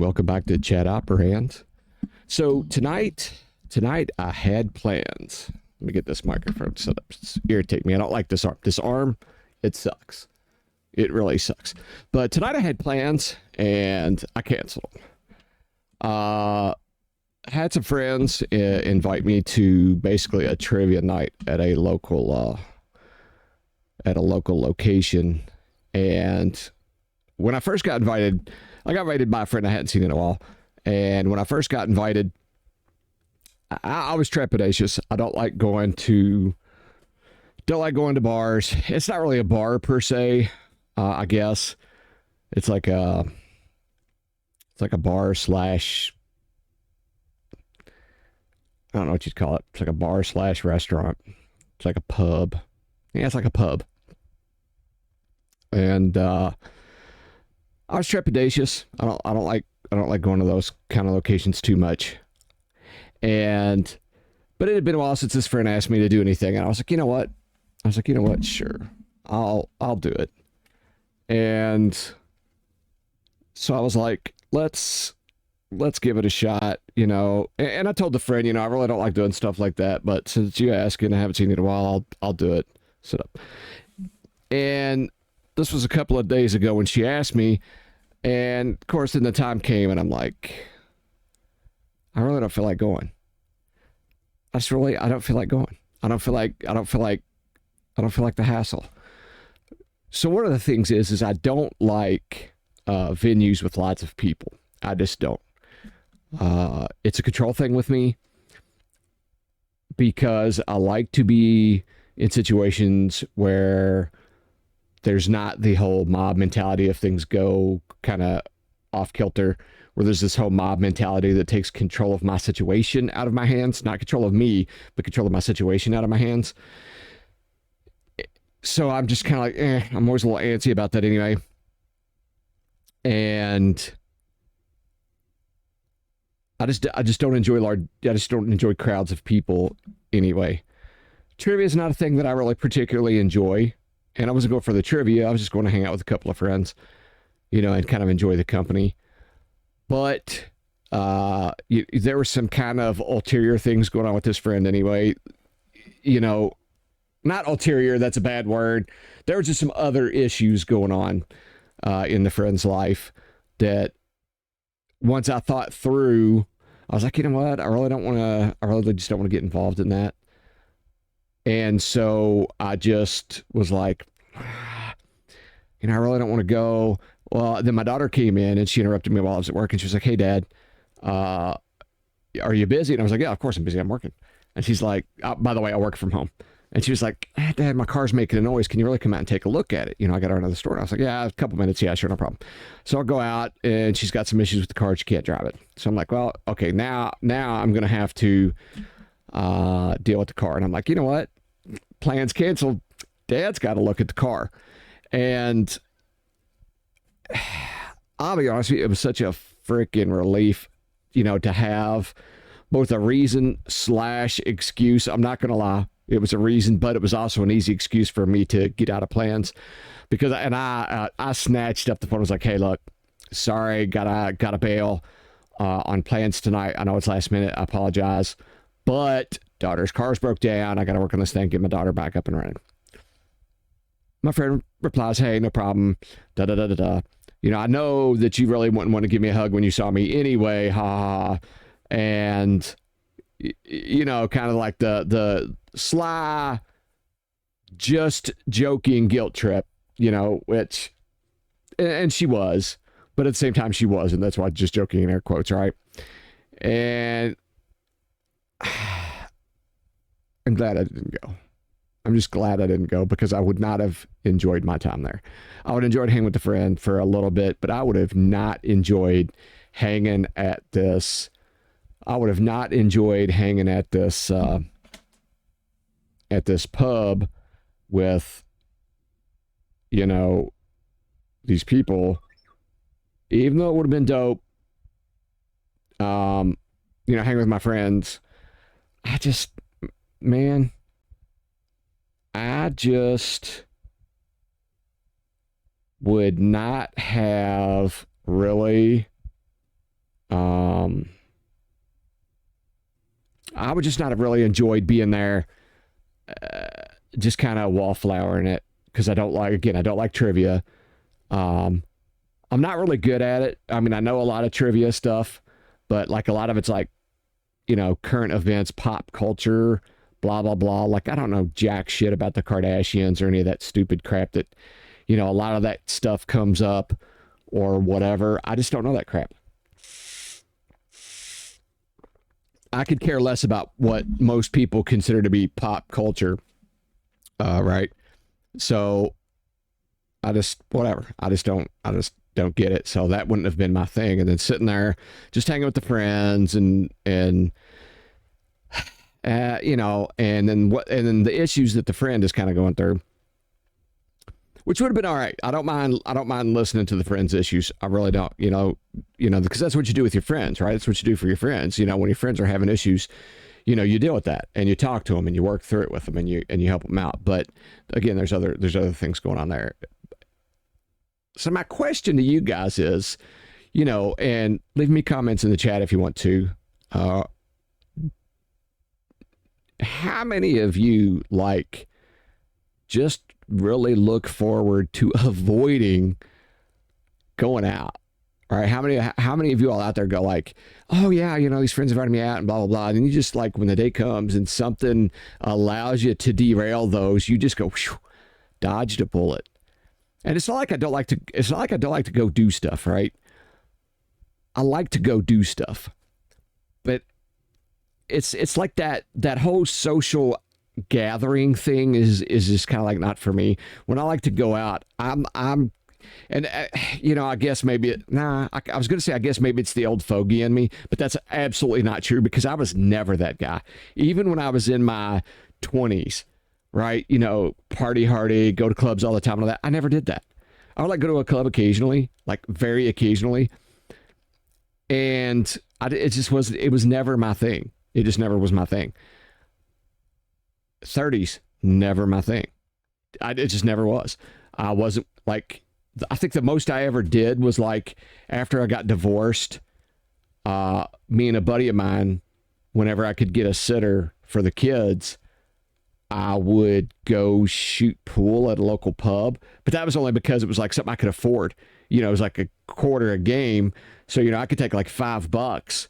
welcome back to Chat Operand. So tonight I had plans. Let me get this microphone set up. It's irritating me. I don't like this arm. This arm, it sucks. It really sucks. But tonight I had plans and I canceled them. Had some friends invite me to basically a trivia night at a local location, and when I first got invited, I got invited by a friend I hadn't seen in a while. And when I first got invited, I was trepidatious. I don't like going to bars. It's not really a bar per se. I guess it's like a bar slash, I don't know what you'd call it. It's like a bar slash restaurant. It's like a pub. Yeah, it's like a pub. And I was trepidatious. I don't like going to those kind of locations too much. But it had been a while since this friend asked me to do anything, and I was like, you know what? Sure, I'll do it. And so I was like, let's give it a shot, you know. And I told the friend, you know, I really don't like doing stuff like that, but since you ask and I haven't seen it in a while, I'll do it. Sit up. And this was a couple of days ago when she asked me, and of course then the time came and I'm like, I really don't feel like going. I don't feel like going. I don't feel like the hassle. So one of the things is I don't like venues with lots of people. I just don't. It's a control thing with me because I like to be in situations where there's not the whole mob mentality if things go kind of off kilter, where there's this whole mob mentality that takes control of my situation out of my hands, not control of me, but control of my situation out of my hands. So I'm just kind of like, I'm always a little antsy about that anyway. And I just don't enjoy crowds of people anyway. Trivia is not a thing that I really particularly enjoy. And I wasn't going for the trivia. I was just going to hang out with a couple of friends, you know, and kind of enjoy the company. But there were some kind of ulterior things going on with this friend anyway. You know, not ulterior, that's a bad word. There were just some other issues going on in the friend's life that once I thought through, I was like, you know what? I really just don't want to get involved in that. And so I just was like, you know, I really don't want to go. Well, then my daughter came in and she interrupted me while I was at work, and she was like, hey, Dad, are you busy? And I was like, yeah, of course I'm busy. I'm working. And she's like, by the way, I work from home. And she was like, hey, Dad, my car's making a noise. Can you really come out and take a look at it? You know, I got her out of the store. And I was like, yeah, a couple minutes. Yeah, sure, no problem. So I'll go out, and she's got some issues with the car. She can't drive it. So I'm like, well, okay, now I'm going to have to deal with the car. And I'm like, you know what? Plans canceled. Dad's got to look at the car. And I'll be honest with you, it was such a freaking relief, you know, to have both a reason / excuse. I'm not going to lie. It was a reason, but it was also an easy excuse for me to get out of plans, because I snatched up the phone. I was like, hey, look, sorry, gotta bail on plans tonight. I know it's last minute. I apologize, but daughter's car's broke down. I got to work on this thing, get my daughter back up and running. My friend replies, hey, no problem. Da da da da da. You know, I know that you really wouldn't want to give me a hug when you saw me anyway. Ha ha. And you know, kind of like the sly, just joking guilt trip, you know, which, and she was, but at the same time she wasn't. That's why just joking in air quotes, right? And I'm glad I didn't go. I'm just glad I didn't go, because I would not have enjoyed my time there. I would have enjoyed hanging with the friend for a little bit, but I would have not enjoyed hanging at this. I would have not enjoyed hanging at this pub with, you know, these people, even though it would have been dope. You know, hanging with my friends. I just would not have really Um, I would just not have really enjoyed being there, just kind of wallflowering it because I don't like trivia. Um, I'm not really good at it. I mean, I know a lot of trivia stuff, but like a lot of it's like, current events, pop culture, blah, blah, blah. Like, I don't know jack shit about the Kardashians or any of that stupid crap that, a lot of that stuff comes up or whatever. I just don't know that crap. I could care less about what most people consider to be pop culture. Right. So whatever. I just don't get it. So that wouldn't have been my thing. And then sitting there, just hanging with the friends and and then the issues that the friend is kind of going through, which would have been all right. I don't mind listening to the friends' issues. I really don't, because that's what you do with your friends, right? It's what you do for your friends. When your friends are having issues, you deal with that and you talk to them and you work through it with them and you help them out. But again, there's other things going on there. So my question to you guys is, and leave me comments in the chat if you want to. How many of you just really look forward to avoiding going out? All right. How many of you all out there go like, oh yeah, these friends invited me out and blah, blah, blah. And you just when the day comes and something allows you to derail those, you just go, whew, dodged a bullet. And it's not like I don't like to go do stuff, right? I like to go do stuff. But it's like that whole social gathering thing is just kind of not for me. When I like to go out, I guess maybe I was going to say I guess maybe it's the old fogey in me, but that's absolutely not true because I was never that guy. Even when I was in my 20s, right? Party hardy, go to clubs all the time and all that. I never did that. I would go to a club occasionally, very occasionally. And it was never my thing. It just never was my thing. 30s, never my thing. It just never was. I wasn't I think the most I ever did was after I got divorced, me and a buddy of mine, whenever I could get a sitter for the kids, I would go shoot pool at a local pub, but that was only because it was something I could afford. It was a quarter a game. So, I could take $5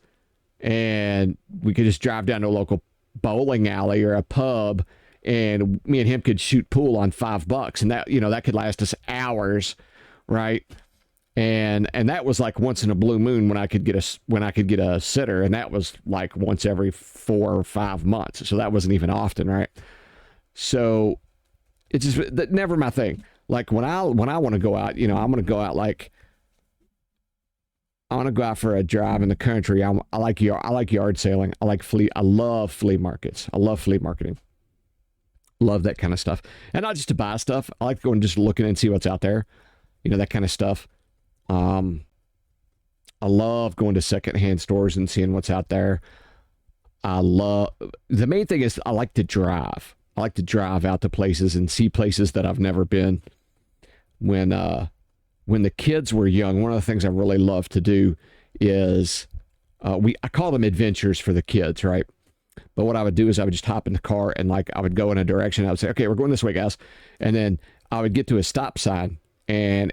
and we could just drive down to a local bowling alley or a pub and me and him could shoot pool on $5. And that, that could last us hours. Right. And that was once in a blue moon when I could get a sitter. And that was once every 4 or 5 months. So that wasn't even often. Right. So it's just never my thing. When I want to go out, I'm going to go out I want to go out for a drive in the country. I like yard sailing. I love flea markets. I love flea marketing. Love that kind of stuff. And not just to buy stuff. I like going just looking and see what's out there. That kind of stuff. I love going to secondhand stores and seeing what's out there. The main thing is I like to drive. I like to drive out to places and see places that I've never been. When the kids were young, one of the things I really love to do is I call them adventures for the kids, right? But what I would do is I would just hop in the car and I would go in a direction. I would say, okay, we're going this way, guys. And then I would get to a stop sign and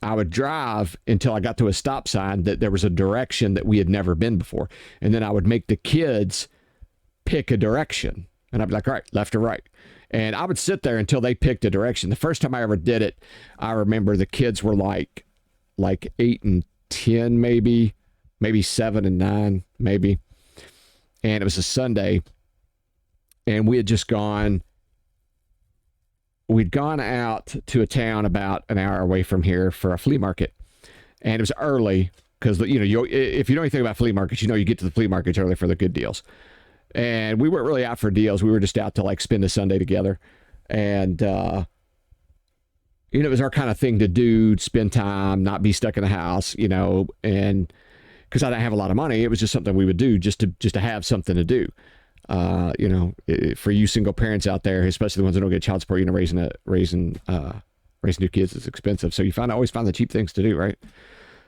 I would drive until I got to a stop sign that there was a direction that we had never been before. And then I would make the kids pick a direction. And I'd be like, all right, left or right. And I would sit there until they picked a direction. The first time I ever did it, I remember the kids were like 8 and 10, maybe 7 and 9, maybe. And it was a Sunday. And we'd gone out to a town about an hour away from here for a flea market. And it was early because, if you know anything about flea markets, you get to the flea markets early for the good deals. And we weren't really out for deals. We were just out to spend a Sunday together. And, it was our kind of thing to do, spend time, not be stuck in the house, and because I didn't have a lot of money, it was just something we would do just to have something to do. For you single parents out there, especially the ones that don't get child support, raising new kids is expensive. So you always find the cheap things to do, right?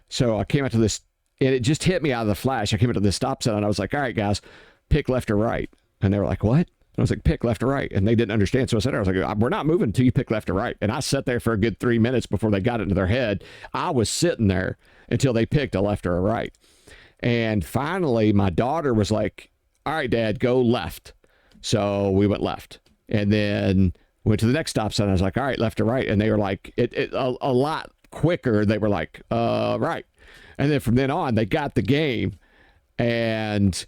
So I came out to this And it just hit me out of the flash. I came into the stop sign and I was like, all right, guys, pick left or right. And they were like, what? And I was like, pick left or right. And they didn't understand. So I said, I was like, we're not moving until you pick left or right. And I sat there for a good 3 minutes before they got it into their head. I was sitting there until they picked a left or a right. And finally, my daughter was like, all right, Dad, go left. So we went left. And then went to the next stop sign. I was like, all right, left or right. And they were like, a lot quicker. They were like, right. And then from then on, they got the game. And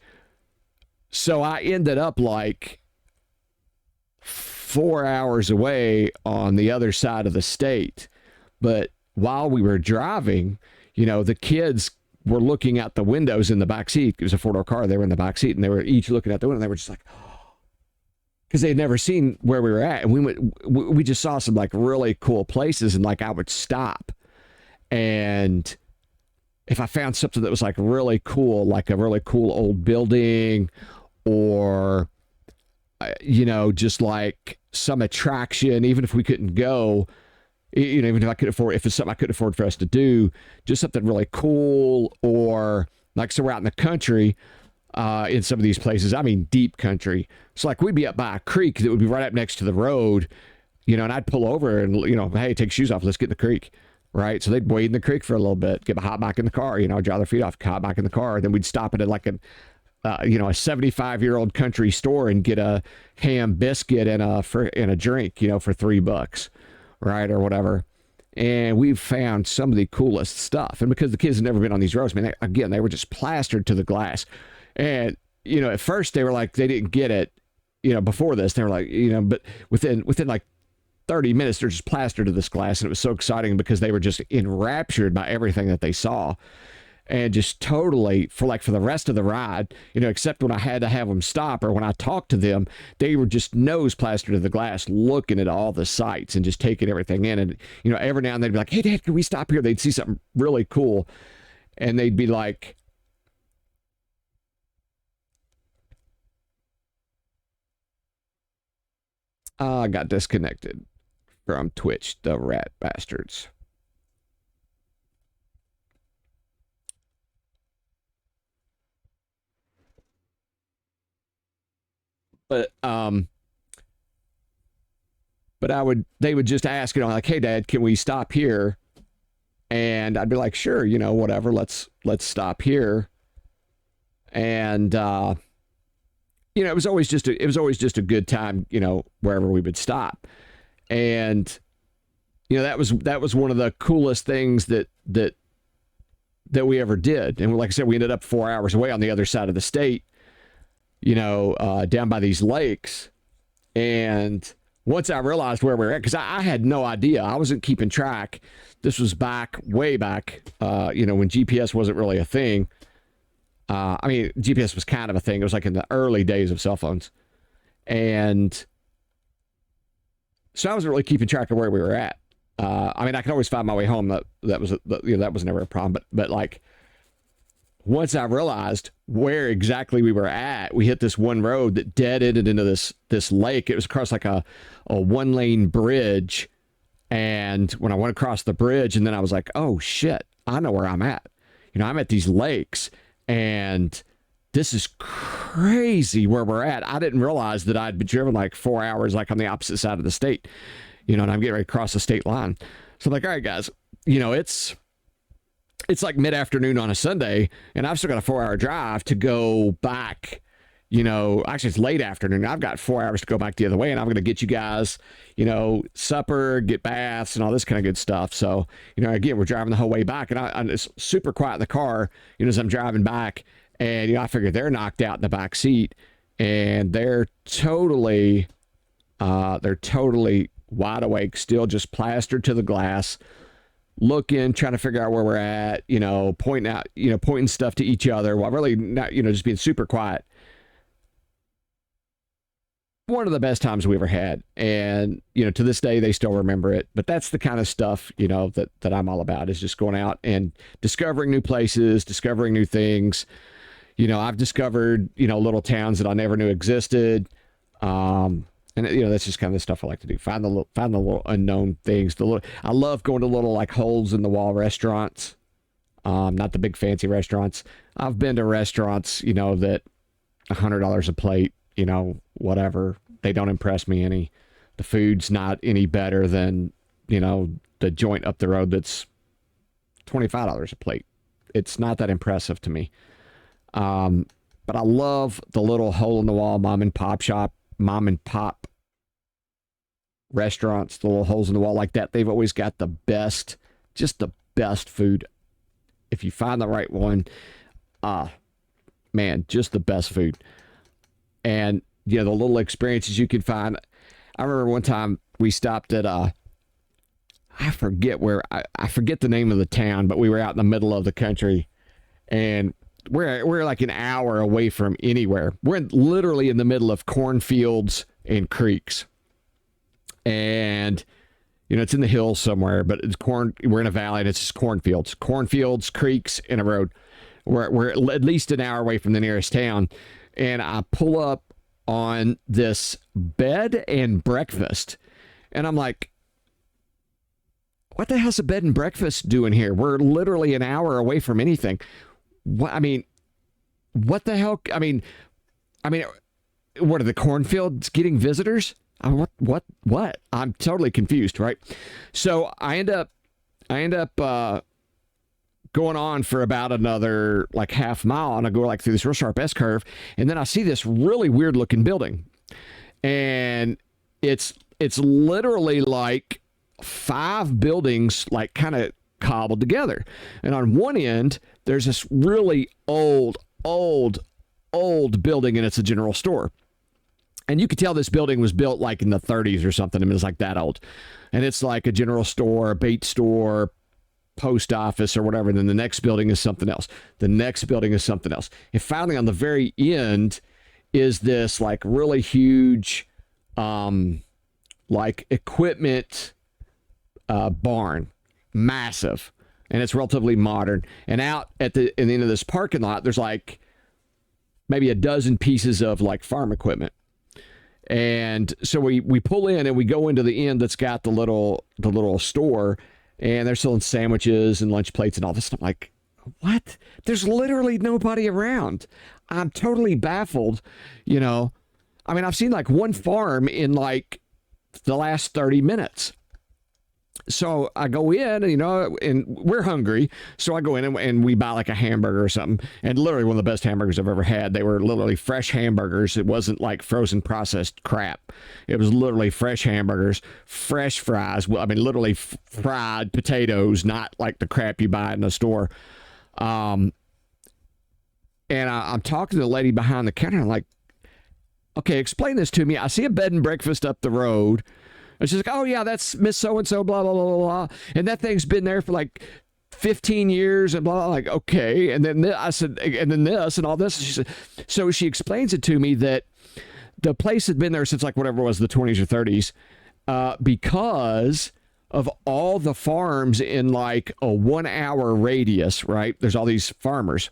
so I ended up like 4 hours away on the other side of the state. But while we were driving, you know, the kids were looking out the windows in the back seat. It was a four-door car. They were in the back seat and they were each looking out the window. And they were just like, because they'd never seen where we were at. And we just saw some like really cool places. And like I would stop. And if I found something that was like really cool, like a really cool old building or, you know, just like some attraction, even if we couldn't go, you know, even if I could afford, if it's something I couldn't afford for us to do, just something really cool, or like, so we're out in the country, in some of these places, I mean, deep country. So like we'd be up by a creek that would be right up next to the road, you know, and I'd pull over and, you know, hey, take shoes off, let's get in the creek. Right. So they'd wade in the creek for a little bit, get hot back in the car, you know, dry their feet off, hot back in the car. Then we'd stop at like a 75-year-old country store and get a ham biscuit and a drink, you know, for $3, right, or whatever. And we've found some of the coolest stuff. And because the kids had never been on these roads, I mean, they were just plastered to the glass. And, you know, at first they were like, they didn't get it, you know, before this, they were like, you know, but within like 30 minutes, they're just plastered to this glass. And it was so exciting because they were just enraptured by everything that they saw. And just totally, for the rest of the ride, you know, except when I had to have them stop or when I talked to them, they were just nose plastered to the glass, looking at all the sights and just taking everything in. And, you know, every now and then they'd be like, hey, Dad, can we stop here? They'd see something really cool. And they'd be like, I got disconnected from Twitch, the rat bastards. But they would just ask, you know, like, hey, Dad, can we stop here? And I'd be like, sure, you know, whatever, let's stop here. And you know, it was always just a good time, you know, wherever we would stop. And you know, that was one of the coolest things that we ever did. And like I said, we ended up 4 hours away on the other side of the state, you know, down by these lakes. And once I realized where we were at, because I had no idea, I wasn't keeping track. This was way back, you know, when GPS wasn't really a thing. I mean, GPS was kind of a thing. It was like in the early days of cell phones. And so I wasn't really keeping track of where we were at. I mean, I could always find my way home. That was never a problem. But like, once I realized where exactly we were at, we hit this one road that dead ended into this lake. It was across like a 1-lane bridge. And when I went across the bridge, and then I was like, oh shit, I know where I'm at. You know, I'm at these lakes, and this is crazy where we're at. I didn't realize that I'd been driven like 4 hours, like on the opposite side of the state, you know, and I'm getting ready to cross the state line. So I'm like, all right, guys, you know, it's like mid-afternoon on a Sunday, and I've still got a 4-hour drive to go back. You know, actually it's late afternoon. I've got 4 hours to go back the other way, and I'm going to get you guys, you know, supper, get baths and all this kind of good stuff. So, you know, again, we're driving the whole way back, and it's super quiet in the car, you know, as I'm driving back. And, you know, I figured they're knocked out in the back seat, and they're totally wide awake, still just plastered to the glass, looking, trying to figure out where we're at, you know, pointing stuff to each other while really not, you know, just being super quiet. One of the best times we ever had. And, you know, to this day, they still remember it. But that's the kind of stuff, you know, that I'm all about, is just going out and discovering new places, discovering new things. You know, I've discovered, you know, little towns that I never knew existed. And, you know, that's just kind of the stuff I like to do. Find the little unknown things. I love going to little like holes in the wall restaurants. Not the big fancy restaurants. I've been to restaurants, that $100 a plate, whatever. They don't impress me any. The food's not any better than, the joint up the road that's $25 a plate. It's not that impressive to me. But I love the little hole in the wall mom and pop restaurants, the little holes in the wall like that. They've always got the best food. If you find the right one, man, just the best food. And, the little experiences you can find. I remember one time we stopped at, I forget the name of the town, but we were out in the middle of the country, and we're like an hour away from anywhere. We're literally in the middle of cornfields and creeks. And, it's in the hills somewhere, but we're in a valley and it's just cornfields, creeks, and a road. We're at least an hour away from the nearest town. And I pull up on this bed and breakfast. And I'm like, what the hell's a bed and breakfast doing here? We're literally an hour away from anything. What the hell? I mean, what are the cornfields getting visitors? What? I'm totally confused, right? So I end up going on for about another like half mile, and I go like through this real sharp S curve, and then I see this really weird looking building, and it's literally like 5 buildings like kind of cobbled together, and on one end there's this really old building, and it's a general store. And you could tell this building was built like in the 30s or something. I mean, it's like that old. And it's like a general store, a bait store, post office or whatever. And then the next building is something else. The next building is something else. And finally on the very end is this like really huge like equipment barn. Massive. And it's relatively modern. And out at the end of this parking lot, there's like maybe a dozen pieces of like farm equipment. And so we pull in and we go into the end that's got the little store, and they're selling sandwiches and lunch plates and all this stuff. I'm like, what? There's literally nobody around. I'm totally baffled. I mean, I've seen like one farm in like the last 30 minutes. So I go in, and we're hungry. So I go in and we buy like a hamburger or something. And literally one of the best hamburgers I've ever had. They were literally fresh hamburgers. It wasn't like frozen processed crap. It was literally fresh hamburgers, fresh fries. Well, I mean, literally fried potatoes, not like the crap you buy in the store. And I'm talking to the lady behind the counter. I'm like, okay, explain this to me. I see a bed and breakfast up the road. And she's like, oh, yeah, that's Miss So-and-so, blah, blah, blah, blah, blah. And that thing's been there for like 15 years and blah, blah, like, okay. And then I said, and then this and all this. And she said, so she explains it to me that the place had been there since like whatever it was, the 20s or 30s, because of all the farms in like a 1 hour radius, right? There's all these farmers.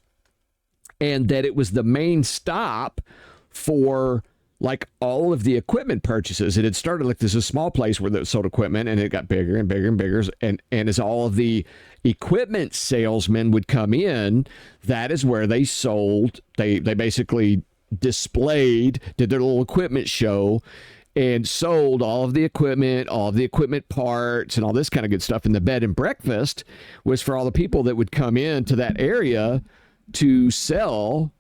And that it was the main stop for like all of the equipment purchases. It had started like this is a small place where they sold equipment, and it got bigger and bigger and bigger. And as all of the equipment salesmen would come in, that is where they sold. They basically did their little equipment show and sold all of the equipment parts and all this kind of good stuff. And the bed and breakfast was for all the people that would come in to that area to sell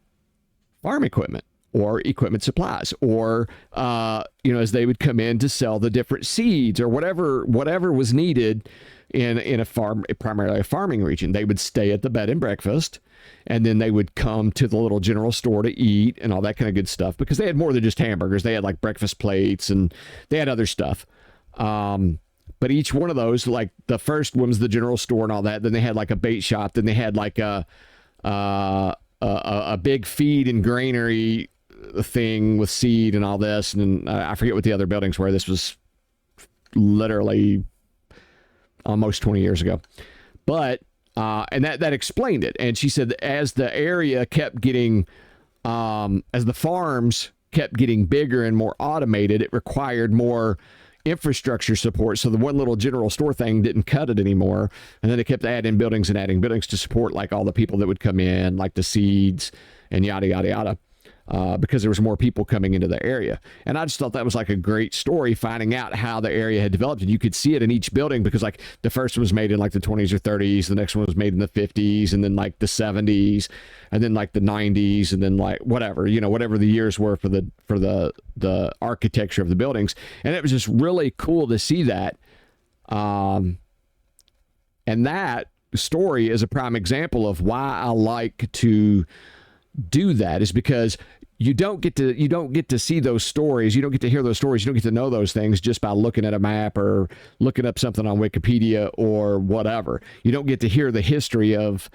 farm equipment or equipment supplies, or, as they would come in to sell the different seeds or whatever was needed in a farm, primarily a farming region. They would stay at the bed and breakfast, and then they would come to the little general store to eat and all that kind of good stuff, because they had more than just hamburgers. They had like breakfast plates and they had other stuff. But each one of those, like the first one was the general store and all that. Then they had like a bait shop. Then they had like a big feed and granary thing with seed and all this. And I forget what the other buildings were. This was literally almost 20 years ago. But, and that explained it. And she said that as the area kept getting, as the farms kept getting bigger and more automated, it required more infrastructure support. So the one little general store thing didn't cut it anymore. And then they kept adding buildings to support like all the people that would come in, like the seeds and yada, yada, yada. Because there was more people coming into the area. And I just thought that was like a great story, finding out how the area had developed. And you could see it in each building, because like the first one was made in like the 20s or 30s, the next one was made in the 50s, and then like the 70s, and then like the 90s, and then like whatever, you know, whatever the years were for the architecture of the buildings. And it was just really cool to see that. And that story is a prime example of why I like to do that, is because you don't get to see those stories. You don't get to hear those stories. You don't get to know those things just by looking at a map or looking up something on Wikipedia or whatever. You don't get to hear the history of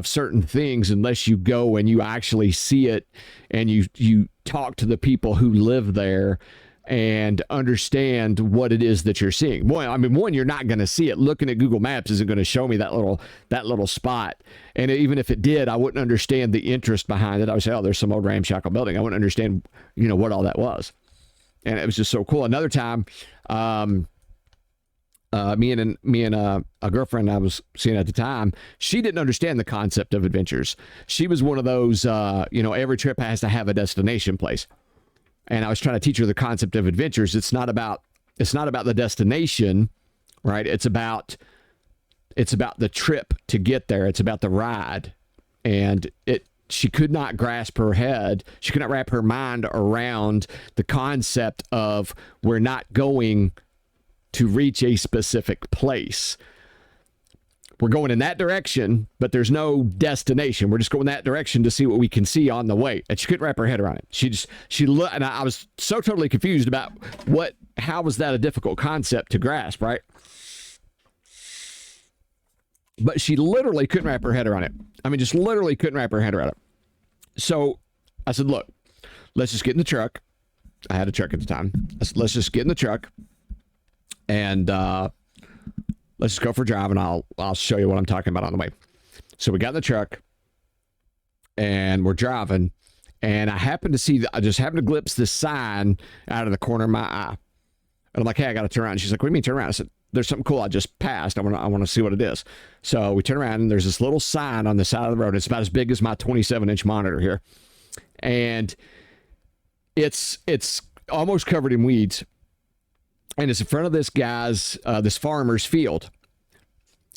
certain things unless you go and you actually see it, and you talk to the people who live there and understand what it is that you're seeing. Boy, I mean, one, you're not going to see it. Looking at Google Maps isn't going to show me that little spot. And even if it did, I wouldn't understand the interest behind it. I would say, oh, there's some old ramshackle building. I wouldn't understand, you know, what all that was. And it was just so cool. Another time, me and a girlfriend I was seeing at the time, she didn't understand the concept of adventures. She was one of those, you know, every trip has to have a destination place. And I was trying to teach her the concept of adventures. It's not about the destination, right? It's about the trip to get there. It's about the ride. And she could not grasp her head. She could not wrap her mind around the concept of, we're not going to reach a specific place. We're going in that direction, but there's no destination. We're just going that direction to see what we can see on the way. And she couldn't wrap her head around it. And I was so totally confused about how was that a difficult concept to grasp, right? But she literally couldn't wrap her head around it. I mean, just literally couldn't wrap her head around it. So I said, look, let's just get in the truck. I had a truck at the time. I said, let's just get in the truck and, let's just go for a drive, and I'll show you what I'm talking about on the way. So we got in the truck, and we're driving, and I just happened to glimpse this sign out of the corner of my eye. And I'm like, hey, I got to turn around. And she's like, what do you mean turn around? I said, there's something cool I just passed. I want to see what it is. So we turn around, and there's this little sign on the side of the road. It's about as big as my 27-inch monitor here. And it's almost covered in weeds. And it's in front of this this farmer's field.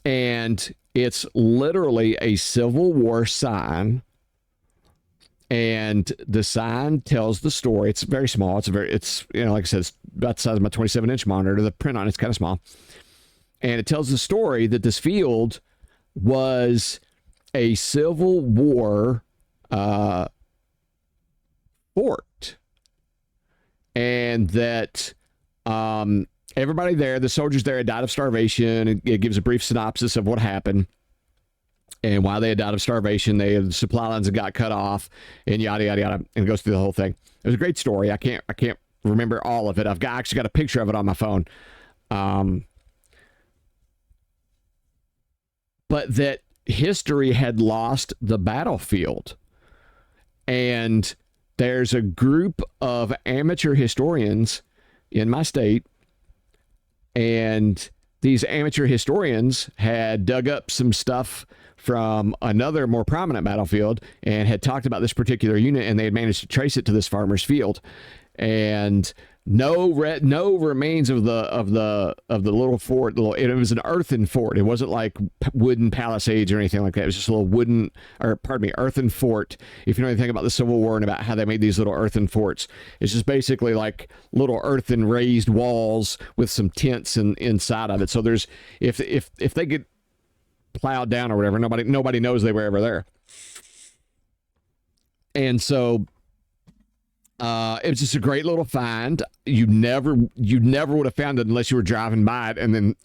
And it's literally a Civil War sign. And the sign tells the story. It's very small. It's you know, like I said, it's about the size of my 27-inch monitor. The print on it's kind of small. And it tells the story that this field was a Civil War fort. And that everybody there, the soldiers there, had died of starvation. It gives a brief synopsis of what happened and why they had died of starvation. The supply lines had got cut off, and yada yada yada, and it goes through the whole thing. It was a great story. I can't remember all of it. I've actually got a picture of it on my phone. But that history had lost the battlefield, and there's a group of amateur historians in my state, and these amateur historians had dug up some stuff from another more prominent battlefield and had talked about this particular unit, and they had managed to trace it to this farmer's field. And no remains of the little fort. It was an earthen fort. It wasn't like wooden palisades or anything like that. It was just a little earthen fort. If you know anything about the Civil War and about how they made these little earthen forts, it's just basically like little earthen raised walls with some tents inside of it. So there's if they get plowed down or whatever, nobody knows they were ever there. And so it was just a great little find. You never would have found it unless you were driving by it and then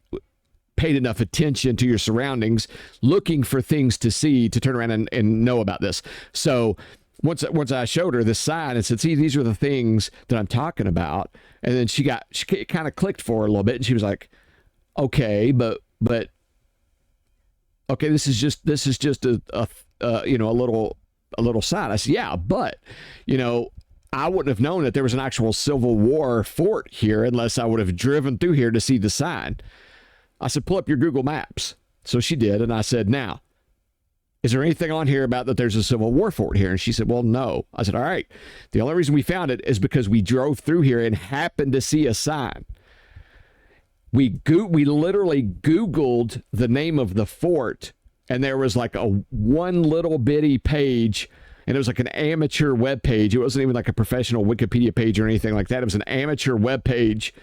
paid enough attention to your surroundings, looking for things to see, to turn around and know about this. So once I showed her this sign and said, see, these are the things that I'm talking about. And then she kind of clicked for her a little bit, and she was like, okay, but okay, this is just a little sign. I said, yeah, but I wouldn't have known that there was an actual Civil War fort here unless I would have driven through here to see the sign. I said, pull up your Google Maps. So she did. And I said, now, is there anything on here about that there's a Civil War fort here? And she said, well, no. I said, all right. The only reason we found it is because we drove through here and happened to see a sign. We literally Googled the name of the fort, and there was like a one little bitty page, and it was like an amateur web page. It wasn't even like a professional Wikipedia page or anything like that. It was an amateur web page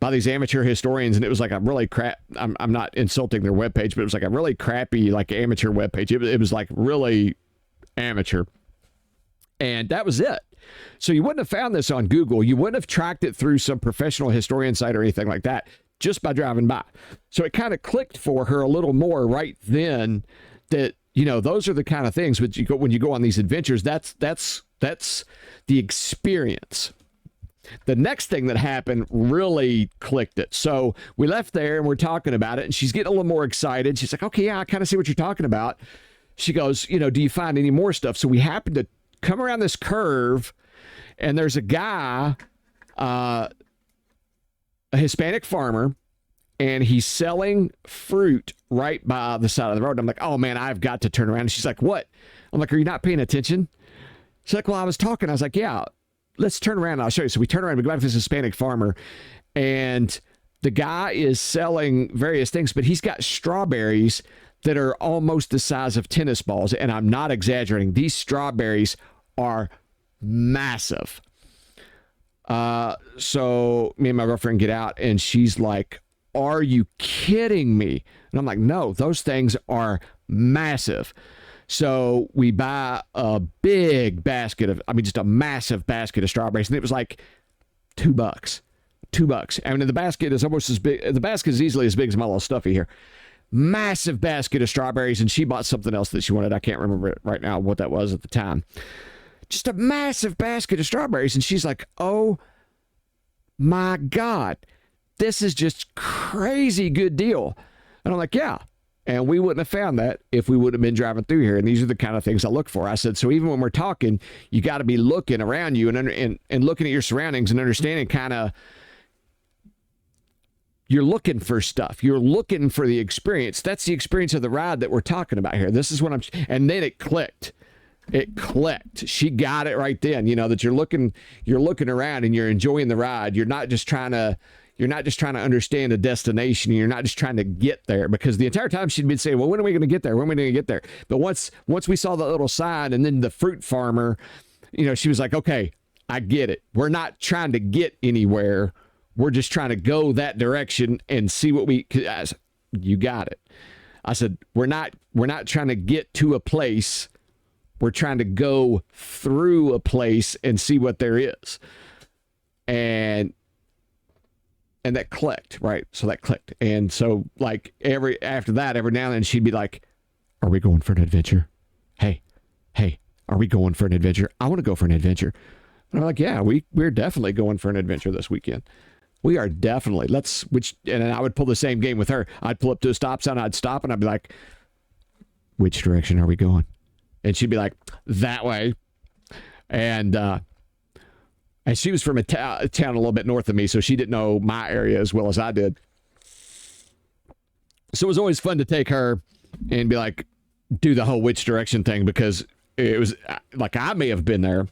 by these amateur historians, and it was like a really I'm not insulting their web page, but it was like a really crappy like amateur web page. It was like really amateur, and that was it. So you wouldn't have found this on Google. You wouldn't have tracked it through some professional historian site or anything like that, just by driving by. So it kind of clicked for her a little more right then that, you know, those are the kind of things when you go on these adventures, that's the experience. The next thing that happened really clicked it. So we left there and we're talking about it, and she's getting a little more excited. She's like, okay, yeah, I kind of see what you're talking about. She goes, you know, do you find any more stuff? So we happened to come around this curve, and there's a guy, a Hispanic farmer, and he's selling fruit right by the side of the road. I'm like, oh man, I've got to turn around. And she's like, what? I'm like, are you not paying attention? She's like, well, I was talking. I was like, yeah, let's turn around and I'll show you. So we turn around, we go back to this Hispanic farmer, and the guy is selling various things, but he's got strawberries that are almost the size of tennis balls. And I'm not exaggerating. These strawberries are massive. So me and my girlfriend get out, and she's like, are you kidding me? And I'm like, no, those things are massive. So we buy a big basket of, just a massive basket of strawberries. And it was like $2. I mean, the basket is almost as big. The basket is easily as big as my little stuffy here. Massive basket of strawberries. And she bought something else that she wanted. I can't remember it right now what that was at the time. Just a massive basket of strawberries. And she's like, oh my God, this is just crazy good deal. And I'm like, yeah. And we wouldn't have found that if we would have been driving through here. And these are the kind of things I look for. I said, so even when we're talking, you got to be looking around you and looking at your surroundings and understanding kind of, you're looking for stuff. You're looking for the experience. That's the experience of the ride that we're talking about here. This is what and then it clicked. It clicked. She got it right then, that you're looking around and you're enjoying the ride. You're not just trying to understand the destination. You're not just trying to get there, because the entire time she'd been saying, well, when are we going to get there? When are we going to get there? But once we saw the little sign and then the fruit farmer, she was like, okay, I get it. We're not trying to get anywhere. We're just trying to go that direction and see what you got it. I said, we're not trying to get to a place. We're trying to go through a place and see what there is. And that clicked, right? So that clicked. And so like after that, every now and then she'd be like, are we going for an adventure? Hey, are we going for an adventure? I want to go for an adventure. And I'm like, yeah, we're definitely going for an adventure this weekend. We are definitely, and I would pull the same game with her. I'd pull up to a stop sign, I'd stop, and I'd be like, which direction are we going? And she'd be like, that way. And she was from a town a little bit north of me, so she didn't know my area as well as I did. So it was always fun to take her and be like, do the whole which direction thing, because it was like I may have been there,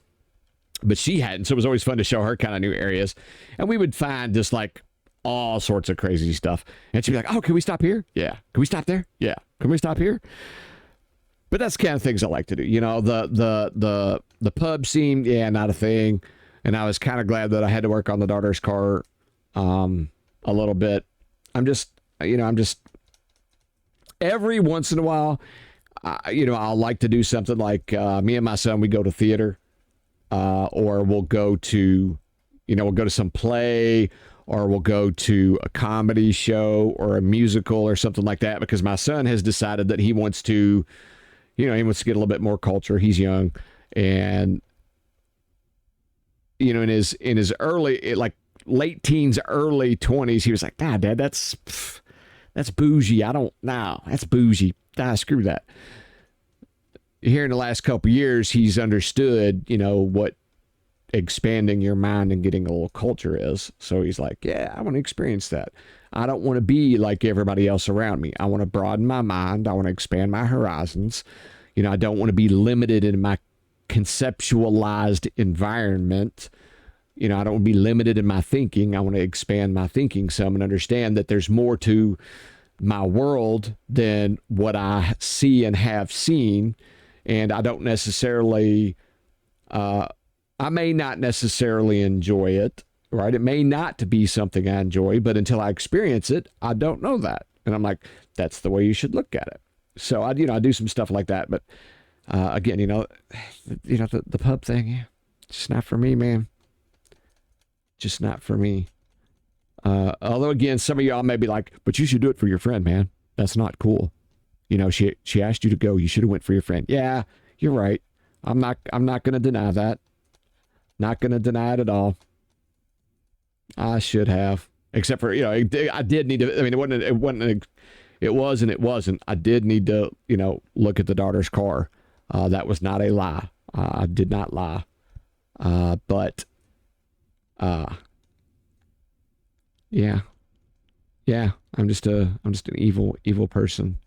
but she hadn't. So it was always fun to show her kind of new areas. And we would find just like all sorts of crazy stuff. And she'd be like, oh, can we stop here? Yeah. Can we stop there? Yeah. Can we stop here? But that's the kind of things I like to do. The pub scene, yeah, not a thing. And I was kind of glad that I had to work on the daughter's car a little bit. I'm just every once in a while, I'll like to do something like me and my son, we go to theater, or we'll go to some play, or we'll go to a comedy show or a musical or something like that, because my son has decided that he wants to, he wants to get a little bit more culture. He's young, and in his early, like late teens, early 20s, he was like, nah, Dad, that's bougie. That's bougie. Screw that. Here in the last couple of years, he's understood, what expanding your mind and getting a little culture is. So he's like, yeah, I want to experience that. I don't want to be like everybody else around me. I want to broaden my mind. I want to expand my horizons. You know, I don't want to be limited in my conceptualized environment. You know, I don't want to be limited in my thinking. I want to expand my thinking some and understand that there's more to my world than what I see and have seen. And I don't necessarily, I may not necessarily enjoy it, right? It may not be something I enjoy, but until I experience it, I don't know that. And I'm like, that's the way you should look at it. So I do some stuff like that. But again, the pub thing, yeah, just not for me, man. Just not for me. Although again, some of y'all may be like, but you should do it for your friend, man. That's not cool. You know, she asked you to go. You should have went for your friend. Yeah, you're right. I'm not going to deny that. Not going to deny it at all. I should have, except for, I did need to, I mean, it was and it wasn't. I did need to, look at the daughter's car. That was not a lie. I did not lie. But yeah, I'm just an evil person.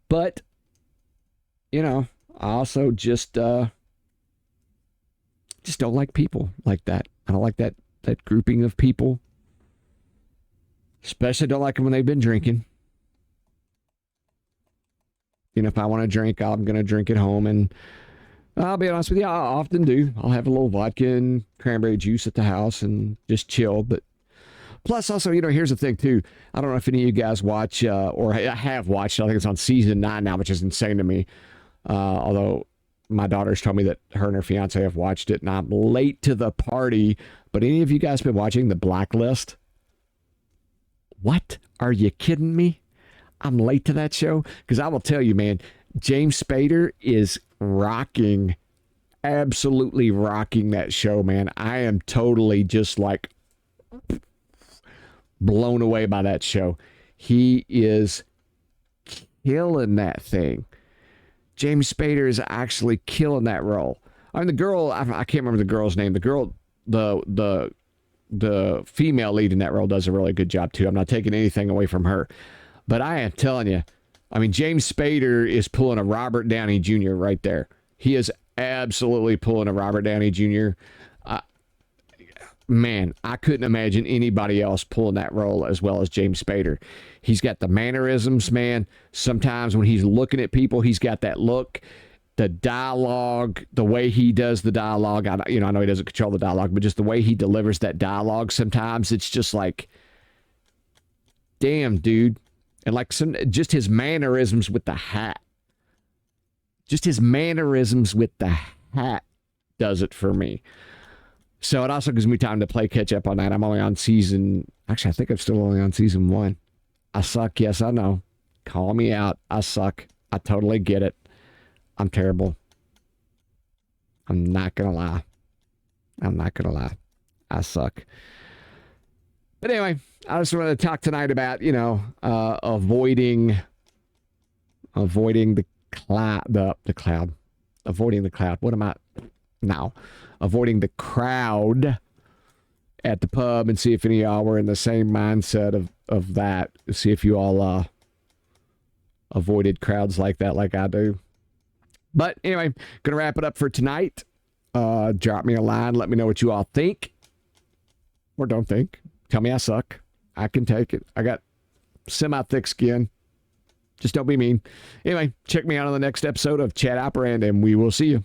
But, I also just don't like people like that. I don't like that grouping of people. Especially don't like them when they've been drinking. If I want to drink, I'm going to drink at home. And I'll be honest with you, I often do. I'll have a little vodka and cranberry juice at the house and just chill. But plus also, here's the thing too. I don't know if any of you guys watch or have watched. I think it's on season 9 now, which is insane to me. Although my daughter's told me that her and her fiance have watched it and I'm late to the party. But any of you guys been watching The Blacklist? What? Are you kidding me? I'm late to that show? Because I will tell you, man, James Spader is rocking, absolutely rocking that show, man. I am totally just like blown away by that show. He is killing that thing. James Spader is actually killing that role. I mean, the girl, I can't remember the girl's name. The girl, the female lead in that role does a really good job too. I'm not taking anything away from her. But I am telling you, I mean, James Spader is pulling a Robert Downey Jr. right there. He is absolutely pulling a Robert Downey Jr. Man, I couldn't imagine anybody else pulling that role as well as James Spader. He's got the mannerisms, man. Sometimes when he's looking at people, he's got that look. The dialogue, the way he does the dialogue, I know he doesn't control the dialogue, but just the way he delivers that dialogue, sometimes it's just like, damn, dude. And like just his mannerisms with the hat. Just his mannerisms with the hat does it for me. So it also gives me time to play catch up on that. I'm only on I think I'm still only on season 1. I suck. Yes, I know. Call me out. I suck. I totally get it. I'm terrible. I'm not going to lie. I suck. But anyway, I just wanted to talk tonight about, avoiding the cloud. Avoiding the cloud. What am I now? Avoiding the crowd at the pub and see if any of y'all were in the same mindset of that. See if you all avoided crowds like that like I do. But anyway, gonna wrap it up for tonight. Drop me a line. Let me know what you all think or don't think. Tell me I suck. I can take it. I got semi-thick skin. Just don't be mean. Anyway, check me out on the next episode of Chat Operand, and we will see you.